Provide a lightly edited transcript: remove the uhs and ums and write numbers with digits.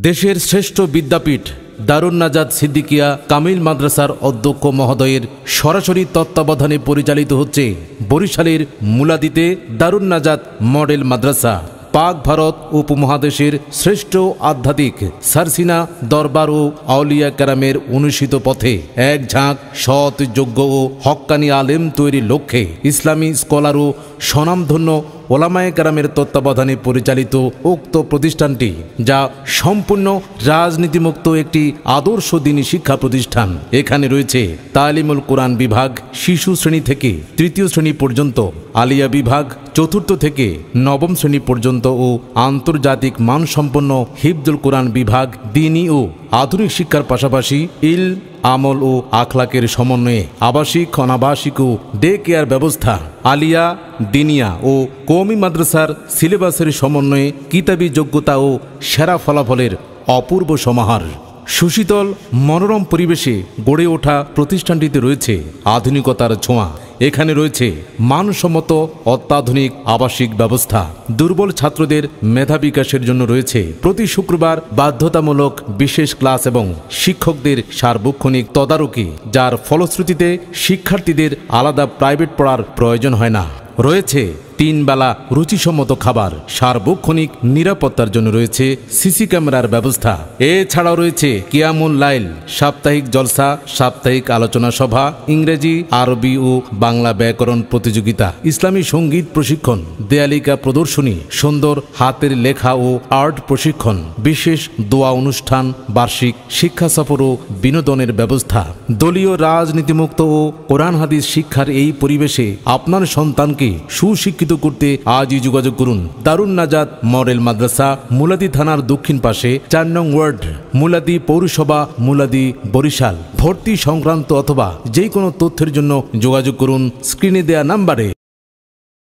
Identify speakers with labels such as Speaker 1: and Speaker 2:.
Speaker 1: দেশের শ্রেষ্ঠ বিদ্যাপীঠ দারুন নাজাত সিদ্দিকিয়া কামিল মাদ্রাসার অধ্যক্ষ মহোদয়ের সরাসরি তত্ত্বাবধানে পরিচালিত হচ্ছে বরিশালের মুলাদিতে দারুন নাজাত মডেল মাদ্রাসা। পাক ভারত উপমহাদেশের শ্রেষ্ঠ আধ্যাত্মিক সারসিনা দরবার ও আউলিয়া কেরামের অনুসৃত পথে এক ঝাঁক সৎ যোগ্য ও হক্কানি আলেম তৈরির লক্ষ্যে ইসলামী স্কলার ও স্বনামধন্য ওলামায়ে কেরামের তত্ত্বাবধানে পরিচালিত উক্ত প্রতিষ্ঠানটি, যা সম্পূর্ণ রাজনীতিমুক্ত একটি আদর্শ দ্বীনী শিক্ষা প্রতিষ্ঠান। এখানে রয়েছে তালিমুল কোরআন বিভাগ শিশু শ্রেণী থেকে তৃতীয় শ্রেণী পর্যন্ত, আলিয়া বিভাগ চতুর্থ থেকে নবম শ্রেণী পর্যন্ত ও আন্তর্জাতিক মানসম্পন্ন হিফজুল কোরআন বিভাগ। দ্বীনী ও আধুনিক শিক্ষার পাশাপাশি ইল আমল ও আখলাকের সমন্বয়ে আবাসিক অনাবাসিক ও ডে কেয়ার ব্যবস্থা, আলিয়া দিনিয়া ও কওমি মাদ্রাসার সিলেবাসের সমন্বয়ে কিতাবী যোগ্যতা ও সেরা ফলাফলের অপূর্ব সমাহার। সুশীতল মনোরম পরিবেশে গড়ে ওঠা প্রতিষ্ঠানটিতে রয়েছে আধুনিকতার ছোঁয়া। এখানে রয়েছে মানসম্মত অত্যাধুনিক আবাসিক ব্যবস্থা। দুর্বল ছাত্রদের মেধা বিকাশের জন্য রয়েছে প্রতি শুক্রবার বাধ্যতামূলক বিশেষ ক্লাস এবং শিক্ষকদের সার্বক্ষণিক তদারকি, যার ফলশ্রুতিতে শিক্ষার্থীদের আলাদা প্রাইভেট পড়ার প্রয়োজন হয় না। রয়েছে 3 বেলা রুচিসম্মত খাবার। সার্বক্ষণিক নিরাপত্তার জন্য রয়েছে সিসি ক্যামেরার ব্যবস্থা। এছাড়াও রয়েছে কিয়ামুল লাইল, সাপ্তাহিক জলসা, সাপ্তাহিক আলোচনা সভা, ইংরেজি আরবি ও বাংলা ব্যাকরণ প্রতিযোগিতা, ইসলামী সঙ্গীত প্রশিক্ষণ, দেয়ালিকা প্রদর্শনী, সুন্দর হাতের লেখা ও আর্ট প্রশিক্ষণ, বিশেষ দোয়া অনুষ্ঠান, বার্ষিক শিক্ষা সফর ও বিনোদনের ব্যবস্থা। দলীয় রাজনীতিমুক্ত ও কোরআন হাদিস শিক্ষার এই পরিবেশে আপনার সন্তানকে সুশিক্ষিত করতে আজই যোগাযোগ করুন। দারুন নাজাত মডেল মাদ্রাসা, মুলাদি থানার দক্ষিণ পাশে 4 নং ওয়ার্ড, মুলাদি পৌরসভা, মুলাদি, বরিশাল। ভর্তি সংক্রান্ত অথবা যে কোনো তথ্যের জন্য যোগাযোগ করুন স্ক্রিনে দেয়া নাম্বারে।